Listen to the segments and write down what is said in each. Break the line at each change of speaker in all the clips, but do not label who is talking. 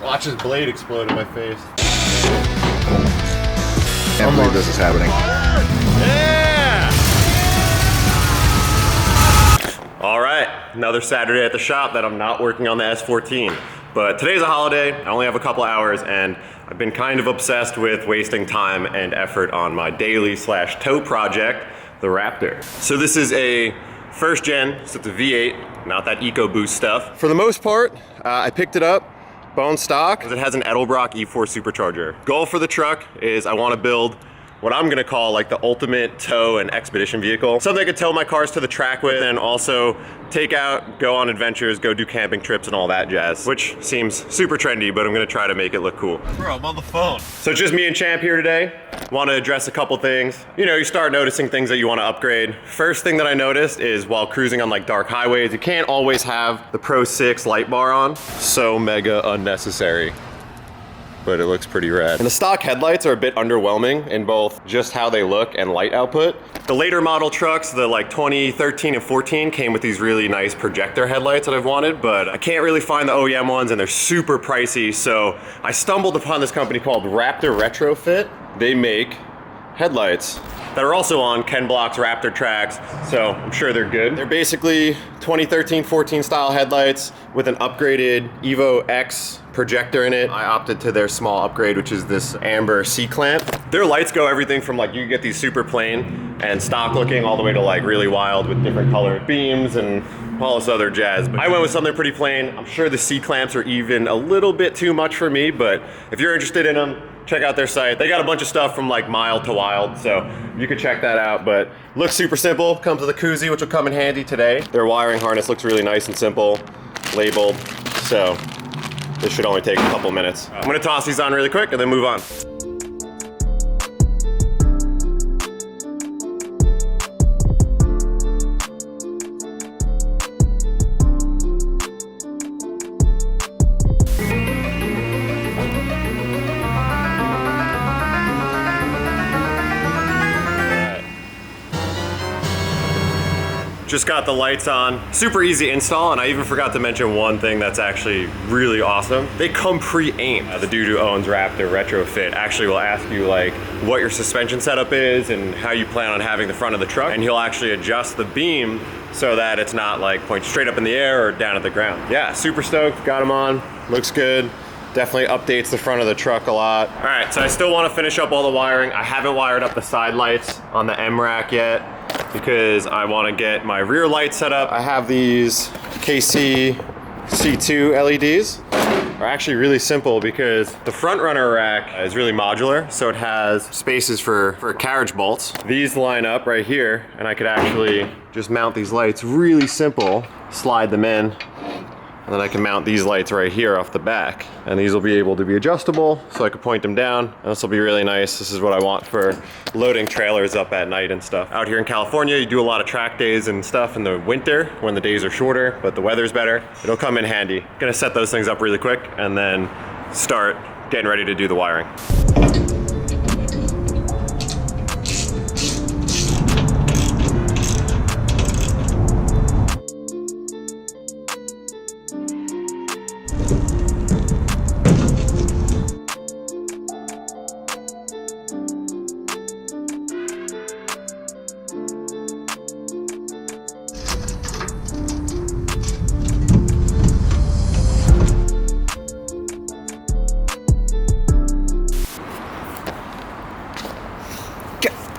Watch his blade explode in my face.
Can't believe this is happening.
Yeah! All right, another Saturday at the shop that I'm not working on the S14. But today's a holiday, I only have a couple hours, and I've been kind of obsessed with wasting time and effort on my daily / tow project, the Raptor. So this is a first gen, so it's a V8, not that EcoBoost stuff. For the most part, I picked it up bone stock, because it has an Edelbrock E4 supercharger. Goal for the truck is I want to build what I'm gonna call like the ultimate tow and expedition vehicle. Something I could tow my cars to the track with and also take out, go on adventures, go do camping trips and all that jazz, which seems super trendy, but I'm gonna try to make it look cool.
Bro, I'm on the phone.
So it's just me and Champ here today. Want to address a couple things. You know, you start noticing things that you want to upgrade. First thing that I noticed is while cruising on like dark highways, you can't always have the Pro 6 light bar on. So mega unnecessary, but it looks pretty rad. And the stock headlights are a bit underwhelming in both just how they look and light output. The later model trucks, the like 2013 and 14 came with these really nice projector headlights that I've wanted, but I can't really find the OEM ones and they're super pricey. So I stumbled upon this company called Raptor Retrofit. They make headlights that are also on Ken Block's Raptor tracks, so I'm sure they're good. They're basically 2013-14 style headlights with an upgraded Evo X projector in it. I opted to their small upgrade, which is this amber C-clamp. Their lights go everything from like, you get these super plain and stock looking all the way to like really wild with different colored beams and all this other jazz. But I went with something pretty plain. I'm sure the C-clamps are even a little bit too much for me, but if you're interested in them, check out their site. They got a bunch of stuff from like mild to wild, so you can check that out. But looks super simple. Comes with a koozie, which will come in handy today. Their wiring harness looks really nice and simple, labeled. So this should only take a couple minutes. I'm gonna toss these on really quick and then move on. Just got the lights on. Super easy install, and I even forgot to mention one thing that's actually really awesome. They come pre-aimed. The dude who owns Raptor Retrofit actually will ask you like what your suspension setup is and how you plan on having the front of the truck, and he'll actually adjust the beam so that it's not like pointed straight up in the air or down at the ground. Yeah, super stoked, got them on, looks good. Definitely updates the front of the truck a lot. All right, so I still want to finish up all the wiring. I haven't wired up the side lights on the Mrack yet because I want to get my rear light set up. I have these KC C2 LEDs. Are actually really simple because the front runner rack is really modular, so it has spaces for carriage bolts. These line up right here, and I could actually just mount these lights really simple, slide them in, and then I can mount these lights right here off the back. And these will be able to be adjustable, so I can point them down. And this will be really nice. This is what I want for loading trailers up at night and stuff. Out here in California, you do a lot of track days and stuff in the winter when the days are shorter, but the weather's better. It'll come in handy. Gonna set those things up really quick and then start getting ready to do the wiring.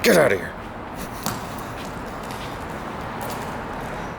Get out of here.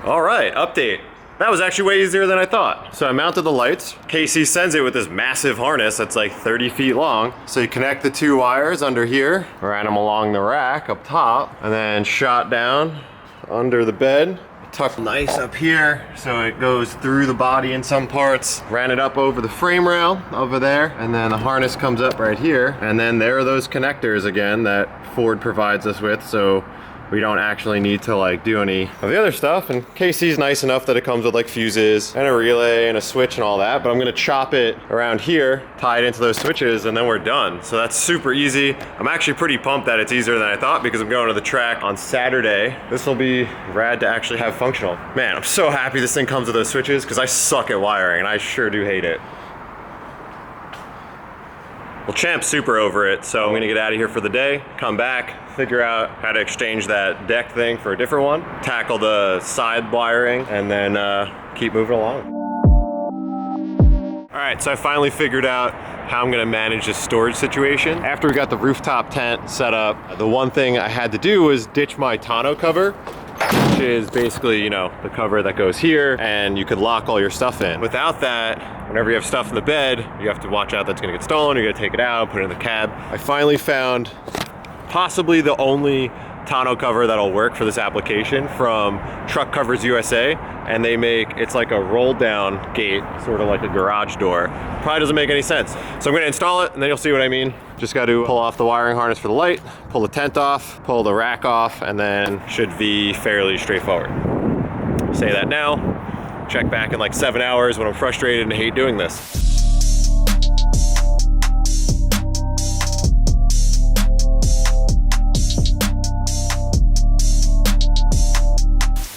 All right, update. That was actually way easier than I thought. So I mounted the lights. KC sends it with this massive harness that's like 30 feet long. So you connect the two wires under here, ran them along the rack up top, and then shot down under the bed. Tucked nice up here, so it goes through the body in some parts. Ran it up over the frame rail over there, and then the harness comes up right here. And then there are those connectors again that Ford provides us with, so we don't actually need to like do any of the other stuff. And KC's nice enough that it comes with like fuses and a relay and a switch and all that, but I'm gonna chop it around here, tie it into those switches, and then we're done. So that's super easy. I'm actually pretty pumped that it's easier than I thought because I'm going to the track on Saturday. This will be rad to actually have functional. Man, I'm so happy this thing comes with those switches because I suck at wiring and I sure do hate it. Well, Champ's super over it, so I'm gonna get out of here for the day, come back, figure out how to exchange that deck thing for a different one, tackle the side wiring, and then keep moving along. All right, so I finally figured out how I'm gonna manage this storage situation. After we got the rooftop tent set up, the one thing I had to do was ditch my tonneau cover, which is basically, you know, the cover that goes here, and you could lock all your stuff in. Without that, whenever you have stuff in the bed, you have to watch out that's gonna get stolen, you're gonna take it out, put it in the cab. I finally found possibly the only tonneau cover that'll work for this application from Truck Covers USA, and they make, it's like a roll down gate, sort of like a garage door. Probably doesn't make any sense. So I'm gonna install it and then you'll see what I mean. Just got to pull off the wiring harness for the light, pull the tent off, pull the rack off, and then should be fairly straightforward. Say that now, check back in like 7 hours when I'm frustrated and hate doing this.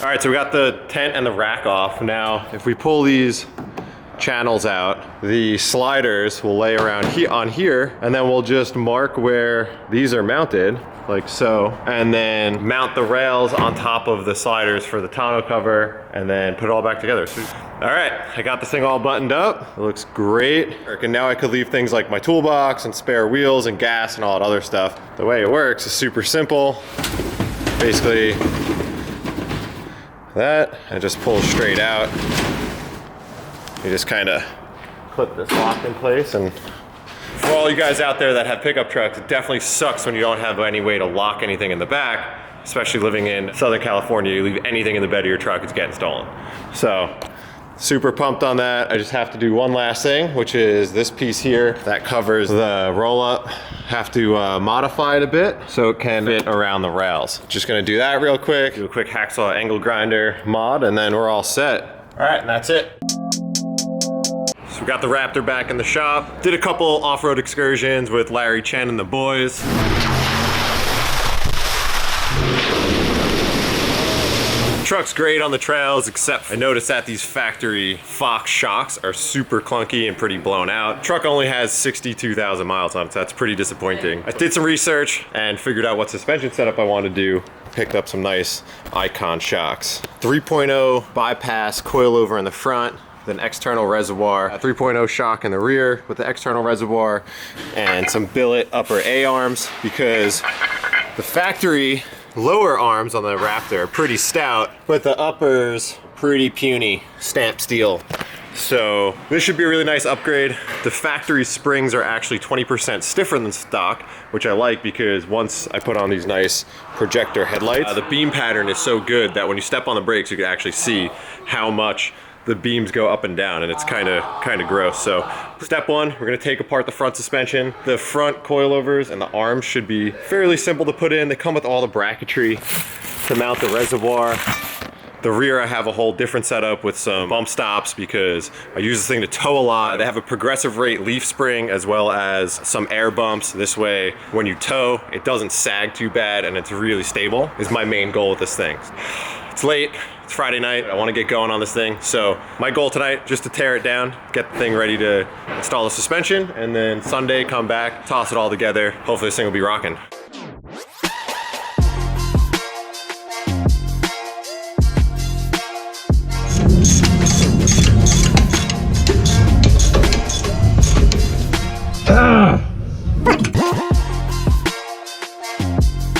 All right, so we got the tent and the rack off. Now, if we pull these channels out, the sliders will lay around on here, and then we'll just mark where these are mounted, like so, and then mount the rails on top of the sliders for the tonneau cover, and then put it all back together. So, all right, I got this thing all buttoned up. It looks great. And now I could leave things like my toolbox and spare wheels and gas and all that other stuff. The way it works is super simple. Basically, that, and just pull straight out. You just kind of clip this lock in place. And for all you guys out there that have pickup trucks, it definitely sucks when you don't have any way to lock anything in the back, especially living in Southern California. You leave anything in the bed of your truck, it's getting stolen. So super pumped on that. I just have to do one last thing, which is this piece here that covers the roll up. Have to modify it a bit so it can fit around the rails. Just gonna do that real quick, do a quick hacksaw angle grinder mod, and then we're all set. All right, and that's it. So we got the Raptor back in the shop. Did a couple off-road excursions with Larry Chen and the boys. Truck's great on the trails, except I noticed that these factory Fox shocks are super clunky and pretty blown out. Truck only has 62,000 miles on it, so that's pretty disappointing. I did some research and figured out what suspension setup I wanted to do. Picked up some nice Icon shocks. 3.0 bypass coilover in the front, with an external reservoir, a 3.0 shock in the rear with the external reservoir, and some billet upper A arms, because the factory lower arms on the Raptor are pretty stout, but the uppers pretty puny, stamped steel. So this should be a really nice upgrade. The factory springs are actually 20% stiffer than stock, which I like because once I put on these nice projector headlights, the beam pattern is so good that when you step on the brakes, you can actually see how much the beams go up and down, and it's kind of gross. So step one, we're gonna take apart the front suspension. The front coilovers and the arms should be fairly simple to put in. They come with all the bracketry to mount the reservoir. The rear, I have a whole different setup with some bump stops because I use this thing to tow a lot. They have a progressive rate leaf spring as well as some air bumps. This way, when you tow, it doesn't sag too bad and it's really stable, is my main goal with this thing. It's late, it's Friday night, I wanna get going on this thing. So my goal tonight, just to tear it down, get the thing ready to install the suspension, and then Sunday come back, toss it all together. Hopefully this thing will be rocking.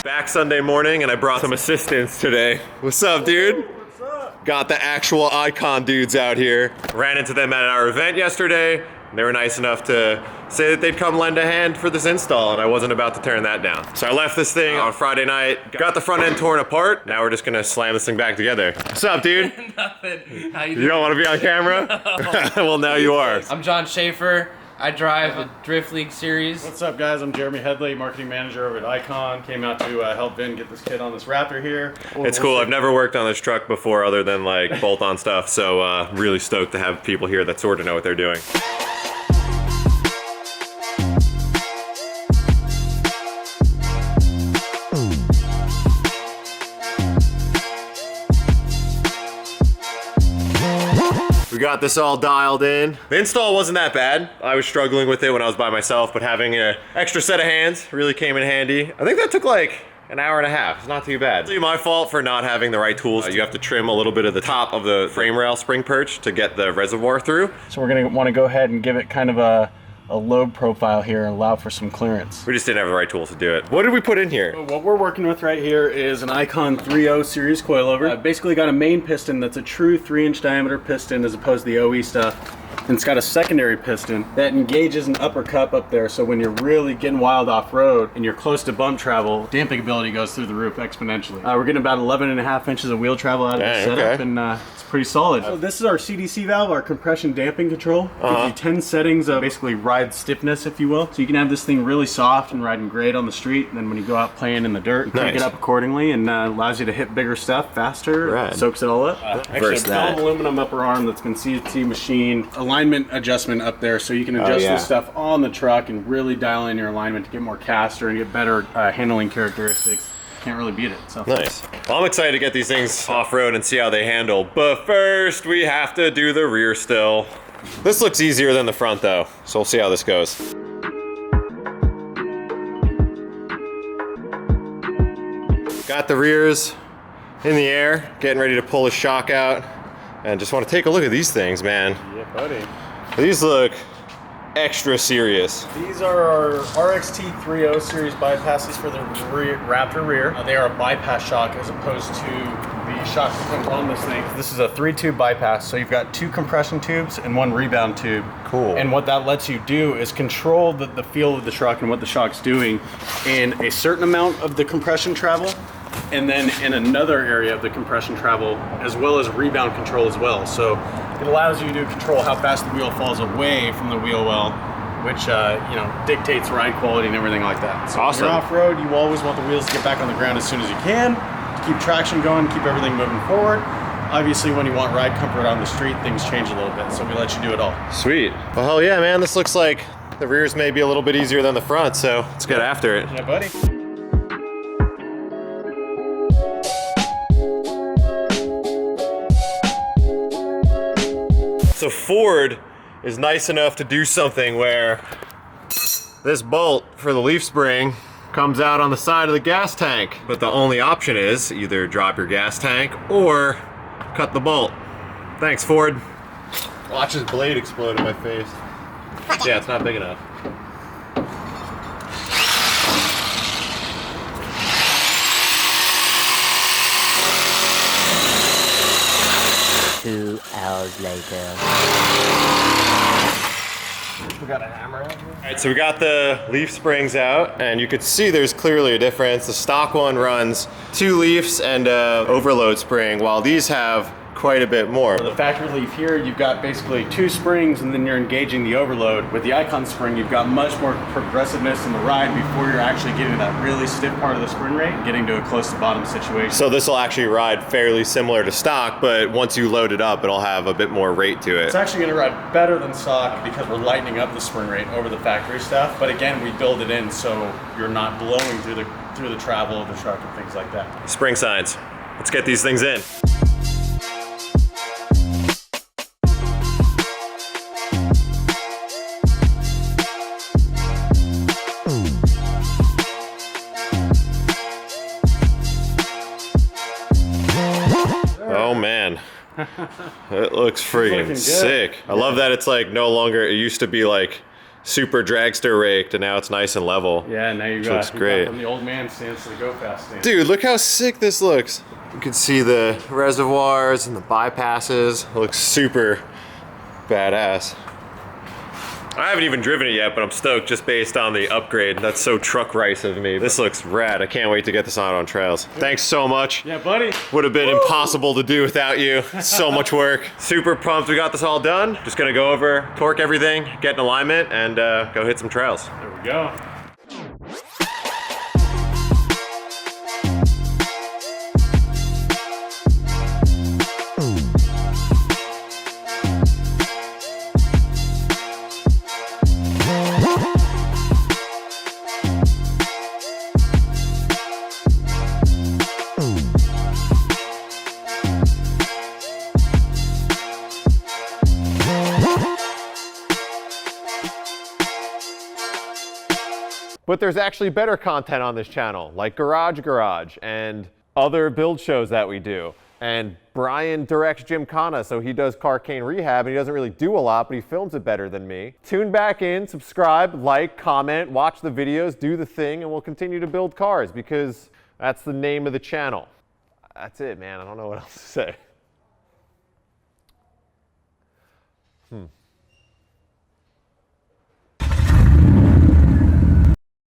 Back Sunday morning, and I brought some assistants today. What's up, dude?
What's up?
Got the actual Icon dudes out here. Ran into them at our event yesterday. They were nice enough to say that they'd come lend a hand for this install, and I wasn't about to turn that down. So I left this thing on Friday night, got the front end torn apart. Now we're just gonna slam this thing back together. What's up, dude?
Nothing. How you doing?
You don't want to be on camera?
No.
Well, now you are.
I'm John Schaefer. I drive a Drift League series.
What's up, guys? I'm Jeremy Headley, marketing manager over at Icon. Came out to help Vin get this kid on this Raptor here.
It's cool. I've never worked on this truck before other than like bolt-on stuff, so really stoked to have people here that sort of know what they're doing. We We got this all dialed in. The install wasn't that bad. I was struggling with it when I was by myself, but having an extra set of hands really came in handy. I think that took like an hour and a half. It's not too bad. It's my fault for not having the right tools. You have to trim a little bit of the top of the frame rail spring perch to get the reservoir through.
So we're gonna want to go ahead and give it kind of a load profile here and allow for some clearance.
We just didn't have the right tools to do it. What did we put in here?
So what we're working with right here is an Icon 3.0 series coilover. Basically got a main piston that's a true 3-inch diameter piston as opposed to the OE stuff. And it's got a secondary piston that engages an upper cup up there, so when you're really getting wild off-road and you're close to bump travel, damping ability goes through the roof exponentially. We're getting about 11.5 inches of wheel travel out of the setup, and it's pretty solid. So this is our CDC valve, our compression damping control. Gives you 10 settings of basically ride stiffness, if you will. So you can have this thing really soft and riding great on the street, and then when you go out playing in the dirt, crank it up accordingly, and allows you to hit bigger stuff faster, soaks it all up. Actually, a aluminum upper arm that's been CNC machined. Alignment adjustment up there, so you can adjust this stuff on the truck and really dial in your alignment to get more caster and get better handling characteristics. Can't really beat it. So
nice. Well, I'm excited to get these things off-road and see how they handle, but first we have to do the rear still. This looks easier than the front though, so we'll see how this goes. Got the rears in the air, getting ready to pull the shock out, and just want to take a look at these things, man.
Yeah, buddy.
These look extra serious.
These are our RXT 3.0 series bypasses for the Raptor rear. They are a bypass shock as opposed to the shock that comes on this thing. This is a 3-tube bypass, so you've got 2 compression tubes and 1 rebound tube.
Cool.
And what that lets you do is control the feel of the truck and what the shock's doing in a certain amount of the compression travel, and then in another area of the compression travel, as well as rebound control as well. So it allows you to control how fast the wheel falls away from the wheel well, which you know, dictates ride quality and everything like that. So
awesome.
When you're off-road, you always want the wheels to get back on the ground as soon as you can, to keep traction going, keep everything moving forward. Obviously, when you want ride comfort on the street, things change a little bit, so we let you do it all.
Sweet. Well, hell yeah, man. This looks like the rears may be a little bit easier than the front, so let's get after it.
Yeah, buddy.
So Ford is nice enough to do something where this bolt for the leaf spring comes out on the side of the gas tank. But the only option is either drop your gas tank or cut the bolt. Thanks, Ford. Watch his blade explode in my face. Yeah, it's not big enough.
2 hours later.
We got a hammer out here.
All right, so we got the leaf springs out, and you could see there's clearly a difference. The stock one runs 2 leaves and a overload spring, while these have quite a bit more.
For the factory leaf here, you've got basically 2 springs, and then you're engaging the overload. With the Icon spring, you've got much more progressiveness in the ride before you're actually getting that really stiff part of the spring rate and getting to a close to bottom situation.
So this will actually ride fairly similar to stock, but once you load it up, it'll have a bit more rate to it.
It's actually going to ride better than stock because we're lightening up the spring rate over the factory stuff. But again, we build it in so you're not blowing through the travel of the truck and things like that.
Spring signs. Let's get these things in. Oh man, it looks freaking sick. I love that it's like no longer, it used to be like super dragster raked and now it's nice and level.
Yeah, now you
looks great.
From the old man stance to the go fast stance.
Dude, look how sick this looks. You can see the reservoirs and the bypasses. It looks super badass. I haven't even driven it yet, but I'm stoked just based on the upgrade. That's so truck rice of me. This looks rad. I can't wait to get this on trails. Thanks so much.
Yeah, buddy.
Would have been impossible to do without you. So much work. Super pumped we got this all done. Just gonna go over, torque everything, get in alignment, and go hit some trails.
There we go.
But there's actually better content on this channel, like Garage and other build shows that we do. And Brian directs Gymkhana, so he does Carcane Rehab, and he doesn't really do a lot, but he films it better than me. Tune back in, subscribe, like, comment, watch the videos, do the thing, and we'll continue to build cars, because that's the name of the channel. That's it, man. I don't know what else to say.